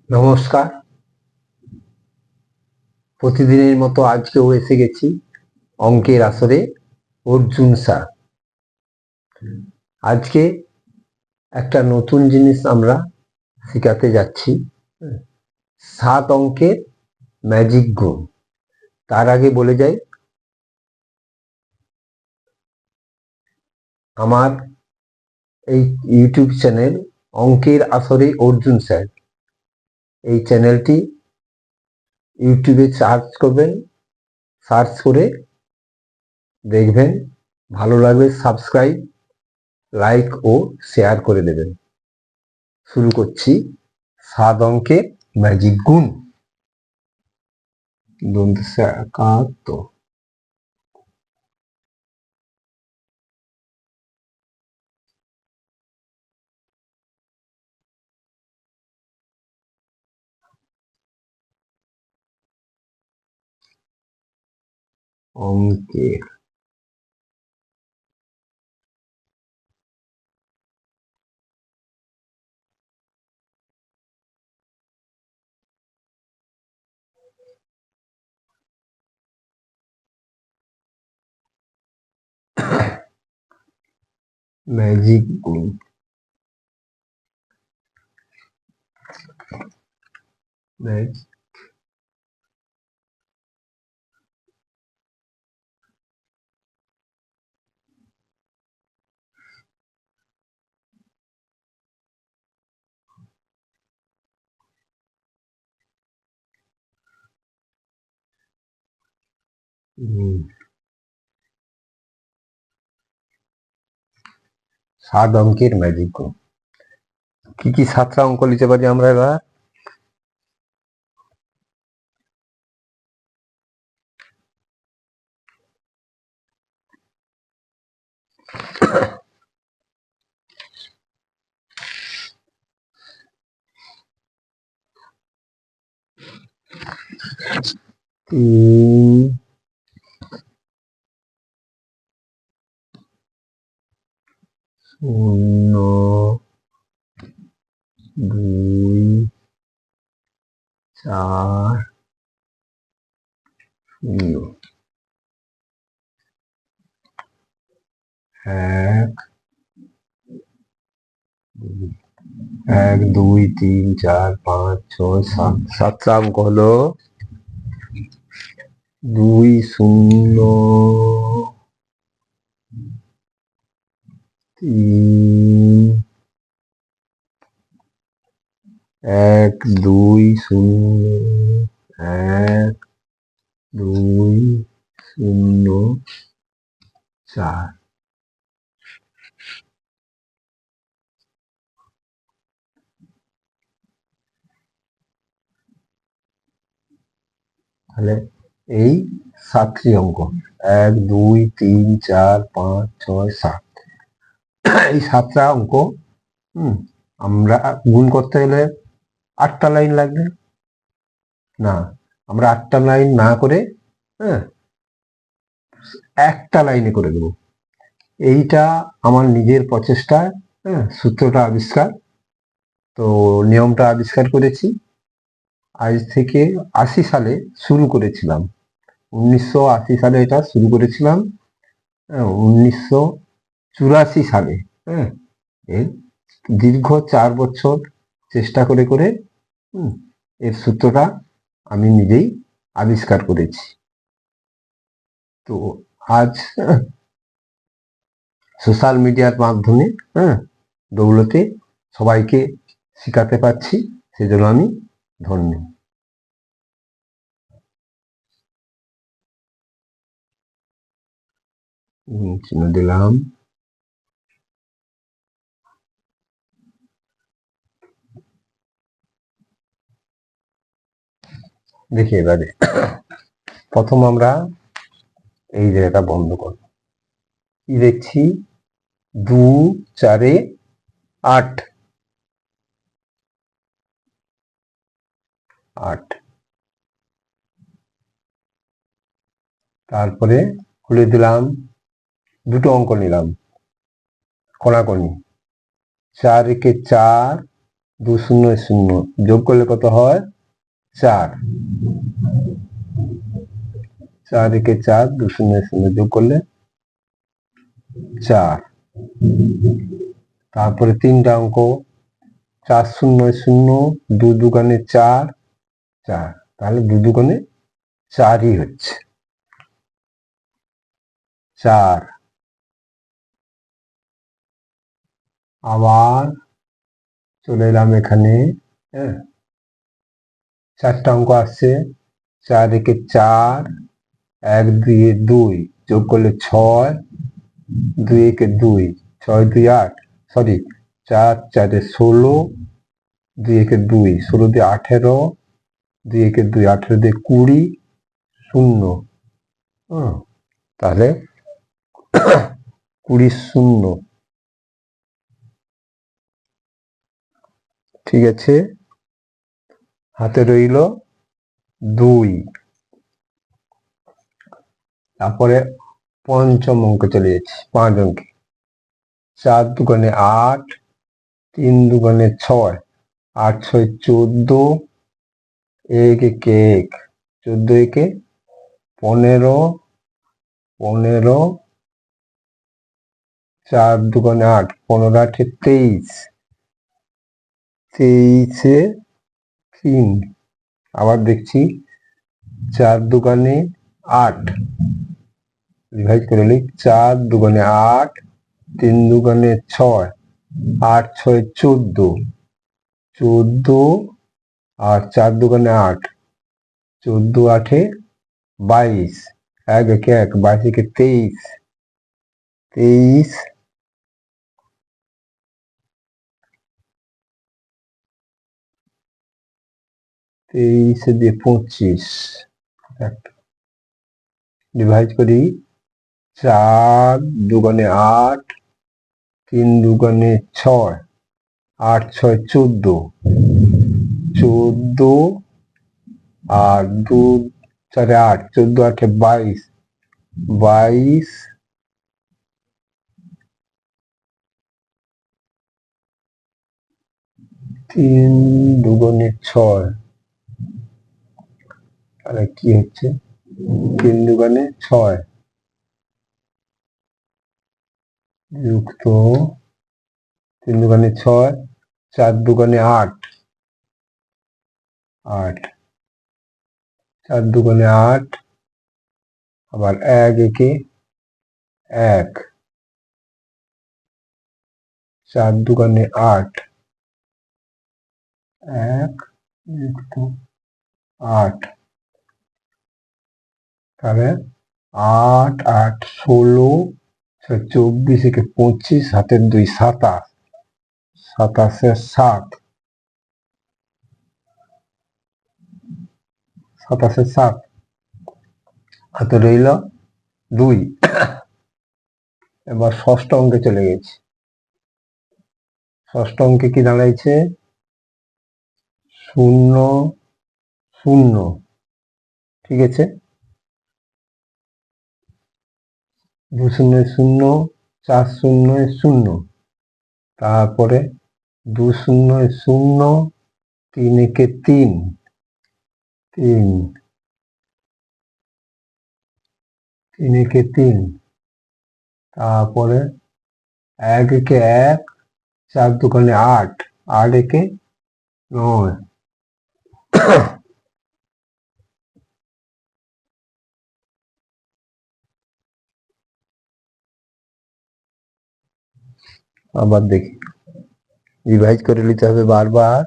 নমস্কার। প্রতিদিনের মতো আজকেও এসে গেছি অঙ্কের আসরে অর্জুন স্যার। আজকে একটা নতুন জিনিস আমরা শেখাতে যাচ্ছি, 7 অঙ্কের ম্যাজিক গুণ। তার আগে বলে যাই, আমার এই ইউটিউব চ্যানেল অঙ্কের আসরে অর্জুন স্যার, এই চ্যানেলটি ইউটিউবে সার্চ করবেন, সার্চ করে দেখবেন, ভালো লাগলে সাবস্ক্রাইব, লাইক ও শেয়ার করে দেবেন। শুরু করছি 7 অঙ্কের ম্যাজিক গুণ। দন্তেসে একাত্তর, অঙ্কের ম্যাজিক গুণ। সাত অঙ্কের ম্যাজিক গুণ। কি কি 7টা অঙ্ক নিতে পারি আমরা এবার? তিন, শূন্য, দুই, চার, শূন্য, এক, এক, দুই, তিন, চার, পাঁচ, ছয়, সাত। 7টা অঙ্ক হলো 2, 0, 3, 1, 2, 0, 1, 2, 0, 4। তাহলে এই 7টি অঙ্ক, 1, 2, 3, 4, 5, 6, 7। এই 7টা অঙ্ক আমরা গুণ করতে গেলে 8টা লাইন লাগবে না, আমরা 8টা লাইন না করে একটা লাইনে করে দেবো। এইটা আমার নিজের প্রচেষ্টায় সূত্রটা আবিষ্কার, তো নিয়মটা আবিষ্কার করেছি। আজ থেকে 80 সালে শুরু করেছিলাম, 1980 সালে এটা শুরু করেছিলাম। 1984 সালে এর দীর্ঘ 4 বছর চেষ্টা করে করে এর সূত্রটা আমি নিজেই আবিষ্কার করেছি। তো আজ সোশ্যাল মিডিয়ার মাধ্যমে দৌলতে সবাইকে শেখাতে পারছি, সেজন্য আমি ধন্য। চিহ্ন দিলাম। দেখি এবারে প্রথম আমরা এই জায়গাটা বন্ধ করব। কি দেখছি? 2, 4, 8, 8। তারপরে খুলে দিলাম, দুটো অঙ্ক নিলাম কোনাকুনি। 4 একে 4, 2 শূন্য 0 যোগ করলে কত হয় 4। 4 একে 4, 2 শূন্য 0 যোগ করলে 4। তারপরে 3টা অঙ্ক 4 শূন্য 0, 2 দুগুণে 4, 4, তাহলে 2 দুগুণে 4ই হচ্ছে 4। আবার চলে এলাম এখানে, হ্যাঁ 4টা অঙ্ক আসছে 4 একে 4, 1 2 2 যোগ করলে 6, 2 একে 2, 6 2 8, সরি 4 4 16, 2 একে 2, 16 দিয়ে 18, 2 একে 2, 18 দিয়ে 20, 0। তাহলে 20 0, ঠিক আছে। হাতে রইল 2। তারপরে পঞ্চম অঙ্ক চলে যাচ্ছি, 5 অঙ্কে 4 দুগুণে 8, 3 দুগুণে 6, 8 6 14, 1 একে 1, 14 একে 15, 15, 4 দুগুণে 8, 15 8 23, 23 3। আবার দেখছি 4 দুগুণে 8, রিভাইজ করে নিই, 4 দুগুণে 8, 3 দুগুণে 6, 8 6 14, 14 আর 4 দুগুণে 8, 14 8 22, 1 একে 1, 22 একে 23, 23, 23 দিয়ে 25, ডিভাইড করি 4 দুগুণে 8, 3 দুগুণে 6, 8 6 14, 14 আর 2 4 8, 14 8 22, 22, 3 দুগুণে 6, তাহলে কি হচ্ছে 3 দুগুণে 6 যুক্ত 3 দুগুণে 6, 4 দুগুণে 8, 8, 4 দুগুণে 8, আবার 1 একে 1, 4 দুগুণে 8, 1 যুক্ত 8, তাহলে 8 8 16, 24 একে 25, হাতের 2 27, 27 7, 27 7, হাতে রইল 2। এবার ষষ্ঠ অঙ্কে চলে গেছি। ষষ্ঠ অঙ্কে কি দাঁড়াইছে 0 0, ঠিক আছে। 2 0 0, 4 0 0, তারপরে 2 0 0, 3 একে 3, 3, 3 একে 3, তারপরে 1 একে 1, 4 দুগুণে 8, 8 একে 9, আবার দেখি, রিভাইজ করে নিতে হবে বারবার।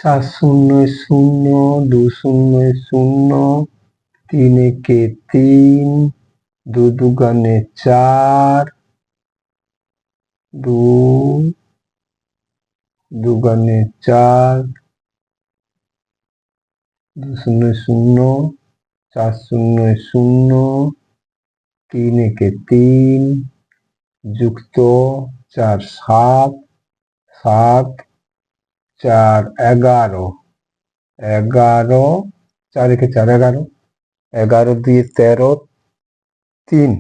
4 0 0, 2 0 0, 3 একে 3, 2 দুগুণে 4, 2 দুগুণে 4, 2 0 0, 4 0 0, 3 একে 3, যুক্ত 4 7, 7, চার 11, 11, 4 একে 4, 11, 11 দিয়ে 13, 3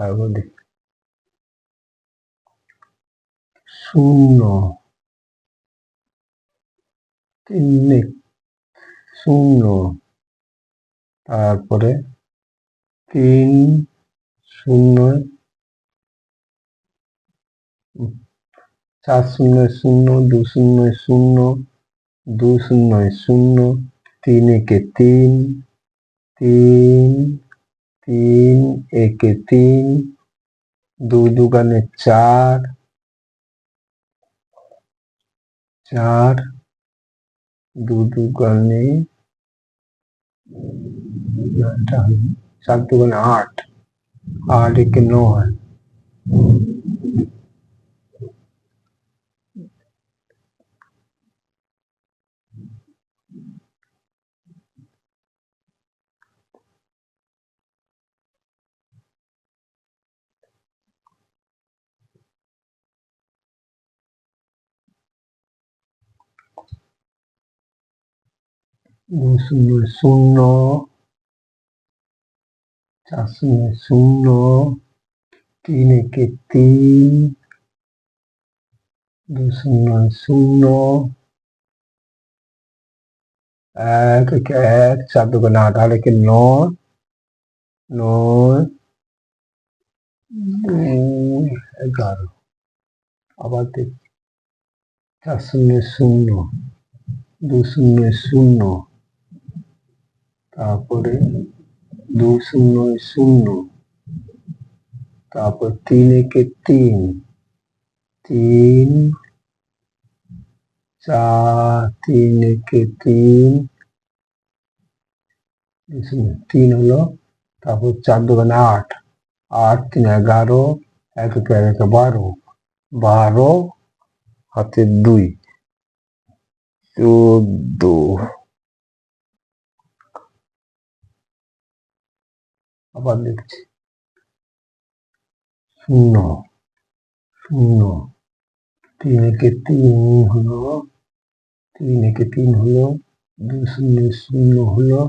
আর বলি 0, 3 0, তারপরে 3 0, 4 0 0, 2 0 0, 2 0 0, 3 একে 3, 3 3 একে 3, 2 দুগানে 4, 4 2 দুগানে 4 দুগানে 8, 8 একে 9, 2 0 0, 4 0 0, 3 একে 3, 2 0 0, 1 একে 1, 4 দুগানে 8, 8 একে 9, 9 2 11, আবার দেখি 4 0 0, 2 0 0, তারপরে 2 0 0, তারপর 3 একে 3, 3 4, 3 একে 3, 3 হলো, তারপর 4 দুগানে 8, 8 3 11, 1 একে 1 একে 12, 12 হাতে 2, 14, আবার লিখছি 0 0, 3 একে 3 হলো, 3 একে 3 হলো, 2 0 0 হলো,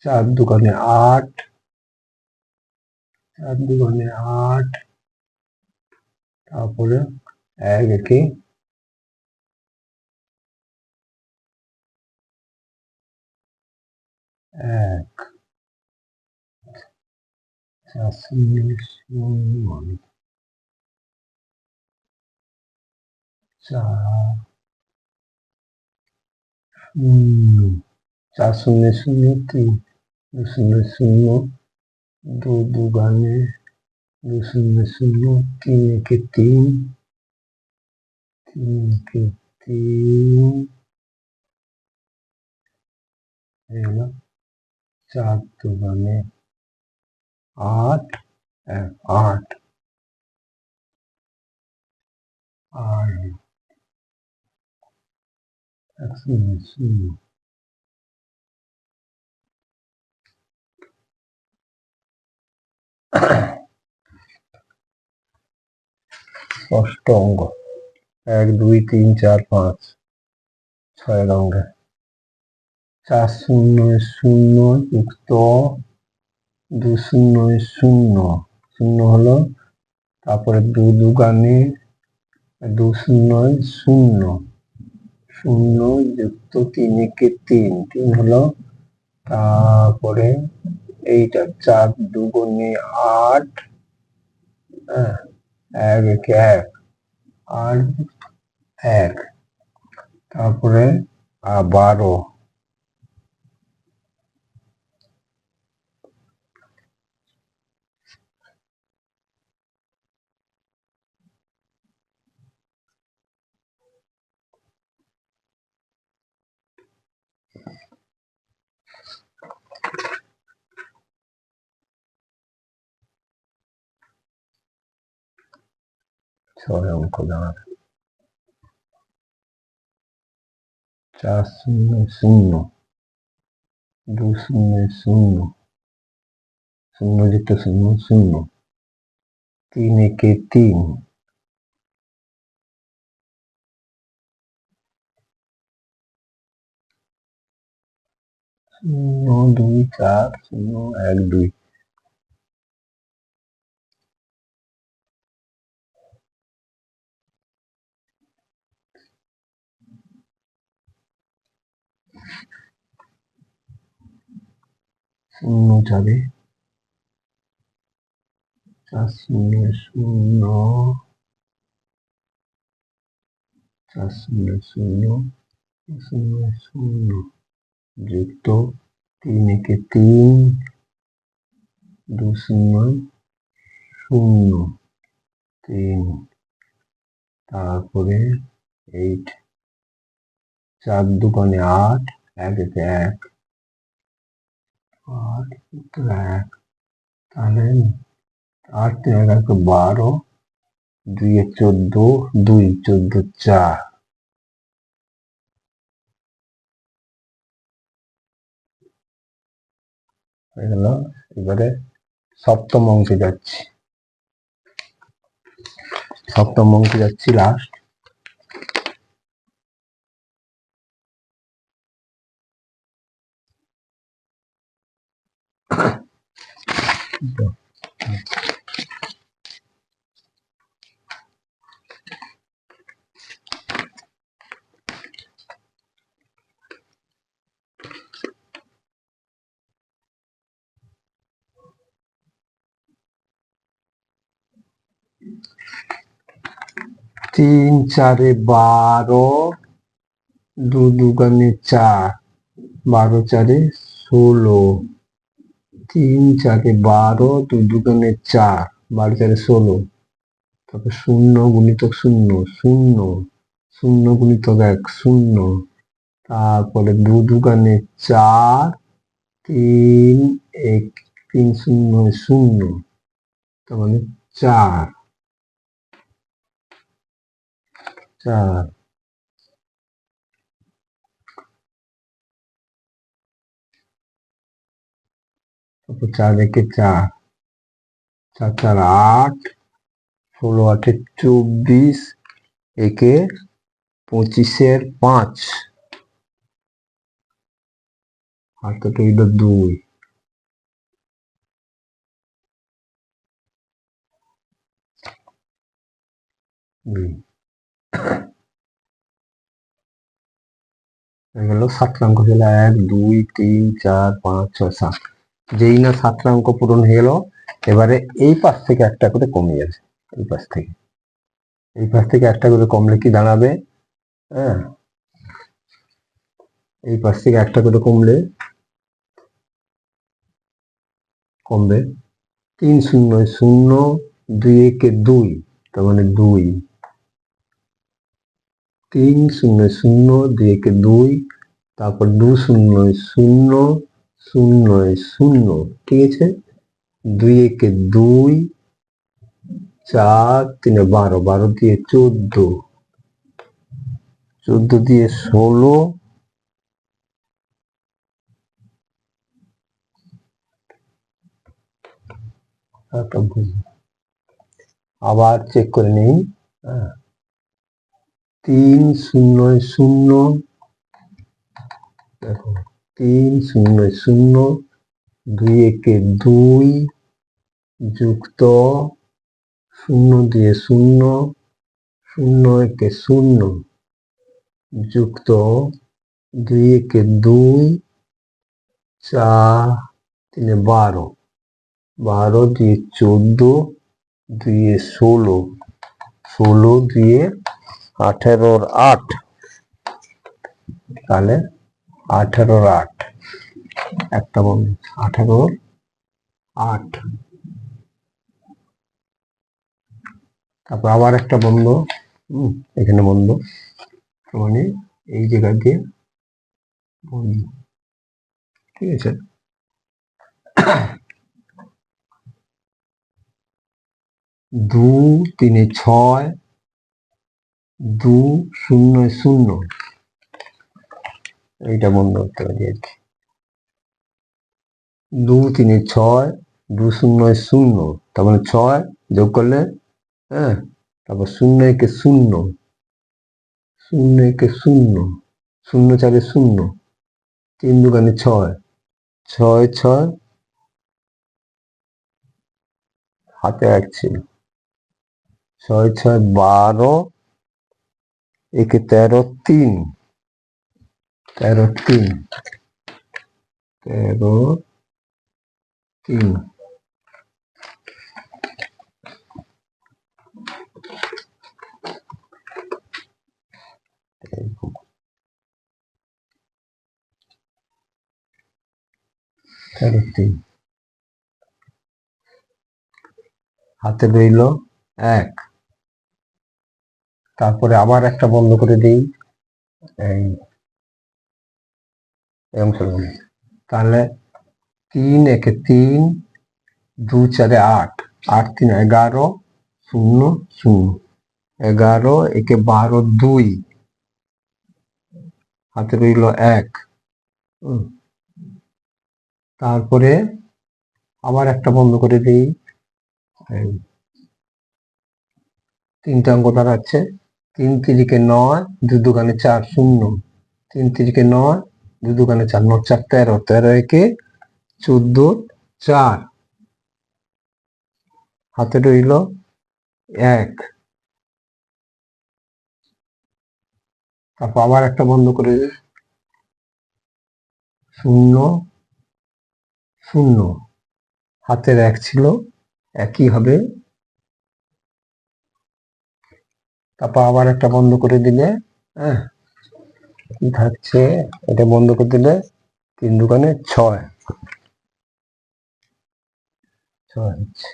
4 দুগানে 8, 4 দুগানে 8, তারপরে 1 একে 1, 4 0 0, 4 0, 4 0 0 3, 2 0 0, 2 দুগানে 2 0 0, 3 একে 3, 3 একে 3, এলো 4 দুগানে 8, 8, আর 1 0 0, ষষ্ঠ অঙ্ক 1 2 3 4 5, 6 অঙ্কে 4 0 0 যুক্ত 2 0 0, 0 হলো, তারপরে 2 দুগানে 2 0 0, 0 যুক্ত 3 একে 3, 3 হলো, তারপরে এইটা 4 দুগুণে 8, 1 একে 1, 8 1, তারপরে 12, ছয় অঙ্ক দাঁড়াবে 4 0 0, 2 0 0, 0 যুক্ত 0 0, 3 একে 3, 0 2 4 0 1 2 0 4 4 0 0 4 0 0 0 0 যুক্ত 3 একে 3 2 0 0 3 তারপরে 8 4 2 8 1 একে 1 8 1 তাহলে 8 3 1 12 2 এ 14 2 14 4 হয়ে গেল। এবারে সপ্তম অঙ্কে যাচ্ছি লাস্ট। তিন চারে 12 2 2 4 12 4 16 3 4 12 2 2 4 12 4 16 তারপর 0 গুণিতক 0 0 0 গুণিতক 1 0 তারপরে 2 2 4 3 1 3 0 0 তার মানে 4 4 তারপর 4 একে 4 4 4 8 16 8 24 একে 25 5 আর তো এটা 2 হলো 7 অঙ্ক ছিল 1 2 3 4 5 6 7 যেই না 7 অঙ্ক পূরণ হয়ে গেল এবারে এই পাশ থেকে একটা করে কমে যাবে এই পাশ থেকে একটা করে কমলে কি দাঁড়াবে হ্যাঁ এই পাশ থেকে একটা করে কমবে 3 0 0 2 1 2 তার মানে 2 3 0 0 2 1 2 তারপর 2 0 0 0 0 ঠিক আছে 2 1 2 4 3 12 12 দিয়ে 14 14 দিয়ে 16 আবার চেক করে নেই 3 0 0 দেখো 3 0 0 2 1 2 যুক্ত 0 দিয়ে 0 0 1 0 যুক্ত 2 1 2 4 3 12 12 দিয়ে 14 2 16 16 দিয়ে 18 8 তাহলে 18 8 একটা বন্ধ 18 8 তারপর আবার একটা বন্ধ এখানে বন্ধ মানে এই জায়গা দিয়ে বন্ধ ঠিক আছে 2 3 6 2 0 0 এইটা বন্ধ করতে পারি আর কি 2 3 6 2 0 0 তার মানে 6 যোগ করলে হ্যাঁ তারপর 0 1 0 0 1 0 0 4 0 3 2 6 ছয় ছয় হাতে এক ছিল, 6 6 12, একে 13 3, 13 3, 13 3, হাতে রইল এক। তারপরে আবার একটা বন্ধ করে দিই, এই তাহলে 3 একে 3, 2 4 8, 8 3 11, 0 0, 11 একে 12 2, হাতে রইল এক। তারপরে আবার একটা বন্ধ করে দিই, তিনটা অঙ্ক দাঁড়াচ্ছে, 3 3 9, 2 2 4 0, 3 3 9, 2 2 4 9 4 13, 13 একে 14 4, হাতে রইল এক। তারপর আবার একটা বন্ধ করে 0 0, হাতের এক ছিল, একই হবে। তারপর আবার একটা বন্ধ করে দিলে, হ্যাঁ কি থাকছে, এটা বন্ধ করে দিলে 3 2 6, 6 হচ্ছে।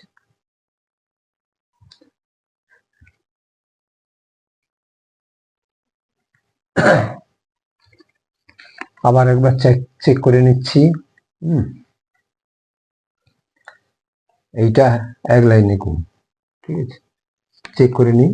আবার একবার চেক করে নিচ্ছি। এইটা এক লাইনে গুণ, ঠিক আছে, চেক করে নিই।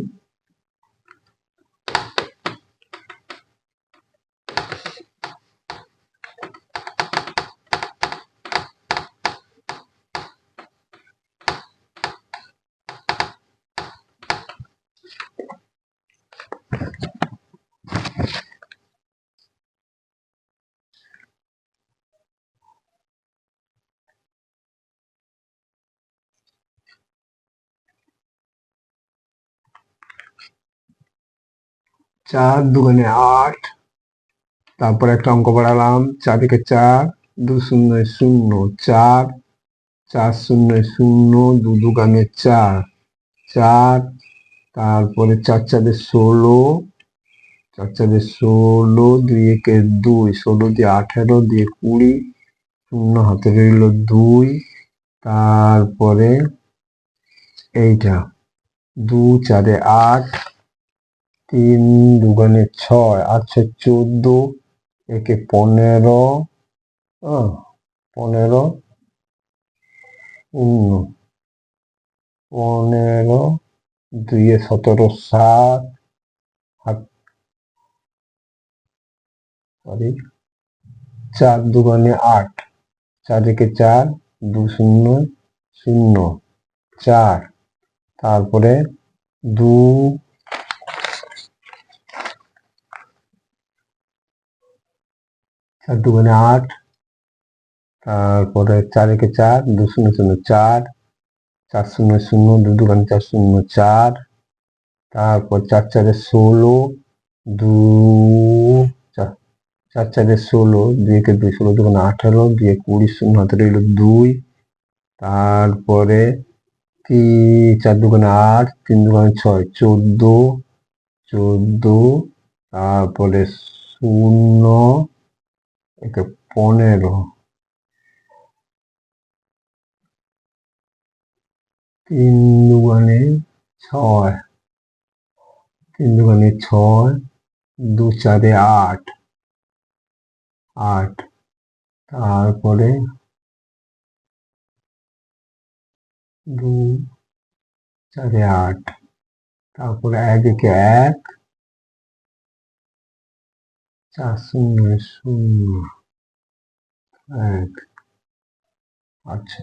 চার দুগুণে 8, তারপর একটা অঙ্ক বাড়ালাম, 4 একে 4, 2 0 0, 4 4 0 0, 2 2 4 4, তারপরে 4 4 16, 4 4 16, 2 একে 2, 16 দিয়ে 18, দিয়ে 20, 0 হাতে রইল 2, তারপরে এইটা 2 4 8, 3 2 6, 8 6 14, একে 15, 15, 15, 2 17 7, সরি 4 2 8, 4 একে 4, 2 0 0, 4, তারপরে 2 4 2 8, তারপরে 4 একে 4, 2 0 0 4, 4 0 0, 2 2 4 0 4, তারপর 4 4 16, 2 4 4 16, 2 একে 2, 16 2 18, 2 20, 0 হাতে রইল 2, তারপরে 4 2 8, 3 2 6, 14, 14, তারপরে 0 একে 15, 3 2 6, 3 2 6, 2 4 8, 8, তারপরে 2 4 8, তারপরে 1 একে 1, 4 0 0 1, আচ্ছা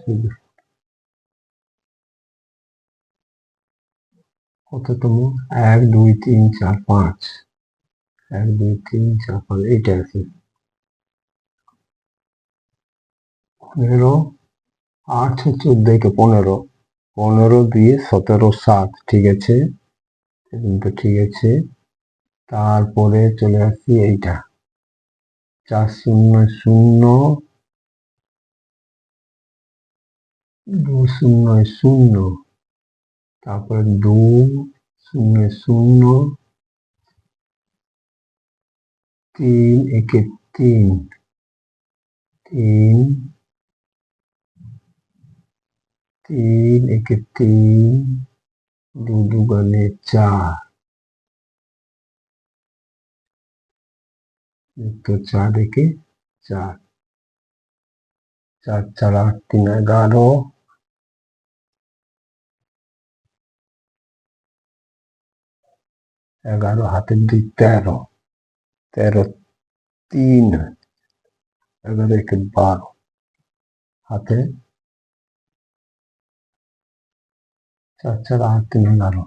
কততম, 1 2 3 4 5, 1 2 3 4 5, এইটা আছে। 15, 8 14 15, 15 দিয়ে 17 7, ঠিক আছে, কিন্তু ঠিক আছে। তারপরে চলে আসছি এইটা 4 0 0 2 0 0, তারপরে 2 0 0 3 1 3 3 3 1 3 2 2 4 तो 4 1 4 4 4 8 3 11, 11 হাতের 2 13, 13 3, 11 1 12, হাতে 4 4 8 3 11।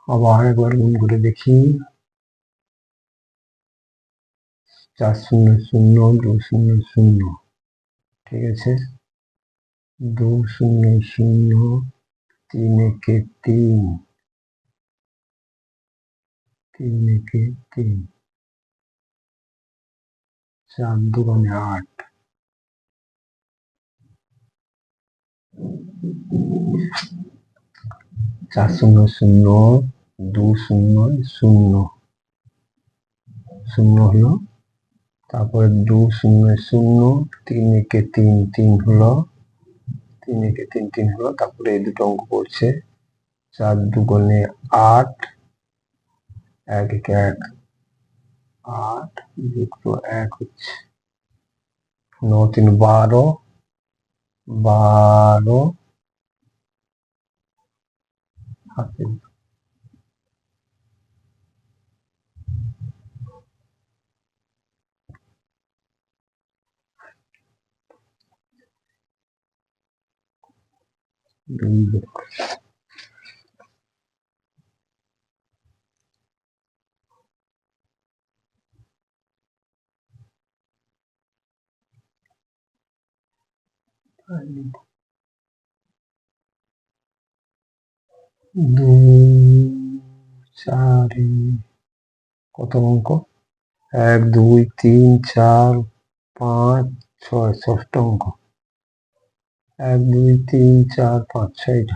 আবার একবার গুণ করে দেখি 4 0 0 2 0 0, ঠিক আছে, 2 0 0 3 1 3 3 1 3 4 2 8, 4 0 0 2 0 0 0 হলো, তারপরে 2 0 0 3 1 3 3 হলো, 3 1 3 3 হলো, তারপরে এই দুটো অঙ্ক পড়ছে 4 2 8, 1 1 1, 8 যুক্ত 1 হচ্ছে 9 3 12, 12 হাতে 2 4 কত অঙ্ক 1 2 3 4 5 6, ষষ্ঠ অঙ্ক 1 2 3 4 5 6,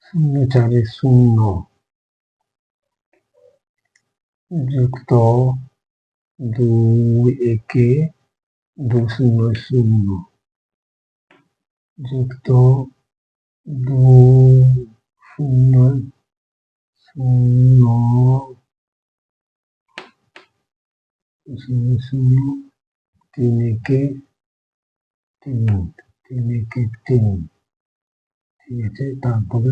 0 4 0 যুক্ত 2 1 2 0 0 যুক্ত 2 0 0 0 0 3 1 3 3 1 3, ঠিক আছে, তারপরে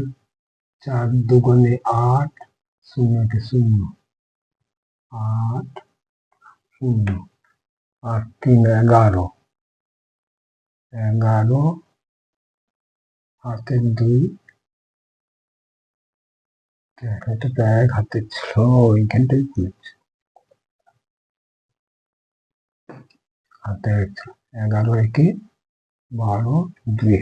4 2 8 0 1 0 8 0 8 3 11, 11 হাতের 2, এটা তো 1 হাতের ছিল, ওইখানটাই খুলেছে হাতের 11 1 12 2,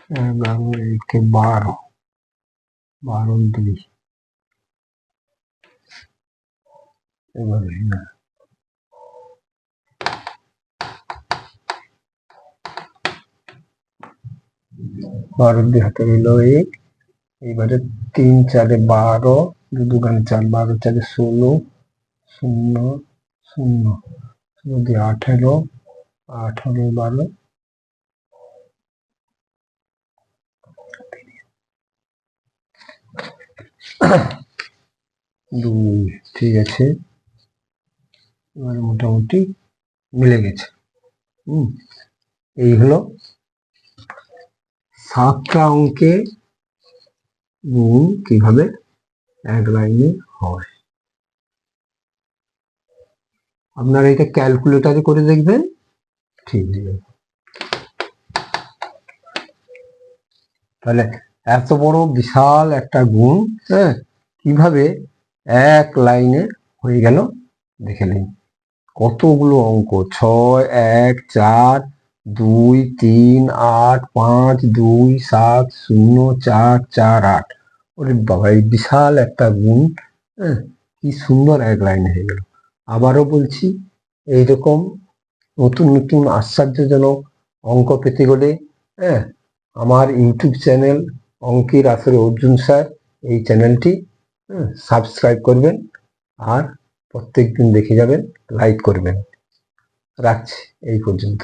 11 1 12 12 2, এবারে না 12 2 হাতে হইল 1, এবারে 3 4 12 2 2 4 12 4 16 0 0 0 দিয়ে 18 18 12 2, ঠিক আছে, এবারে মোটামুটি মিলে গেছে। এই হলো 7টা অঙ্কে গুণ কিভাবে এক লাইনে হয়। আপনারা এটা ক্যালকুলেটরে করে দেখবেন, ঠিক হয়ে যাবে। তাহলে এত বড় বিশাল একটা গুণ, হ্যাঁ, কিভাবে এক লাইনে হয়ে গেল দেখে নিন। কতগুলো অঙ্ক, 6, 1, 4, 2, 3, 8, 5, 2, 7, 0, 4, 4, 8। ওরে বাবা, এই বিশাল একটা গুণ, হ্যাঁ, কি সুন্দর এক লাইনে হয়ে গেল। আবারও বলছি, এইরকম নতুন নতুন আশ্চর্যজনক অঙ্ক পেতে গেলে, হ্যাঁ, আমার ইউটিউব চ্যানেল অঙ্কের আসরে অর্জুন স্যার, এই চ্যানেলটি সাবস্ক্রাইব করবেন আর প্রত্যেকদিন দেখে যাবেন, লাইক করবেন। রাখছি এই পর্যন্ত।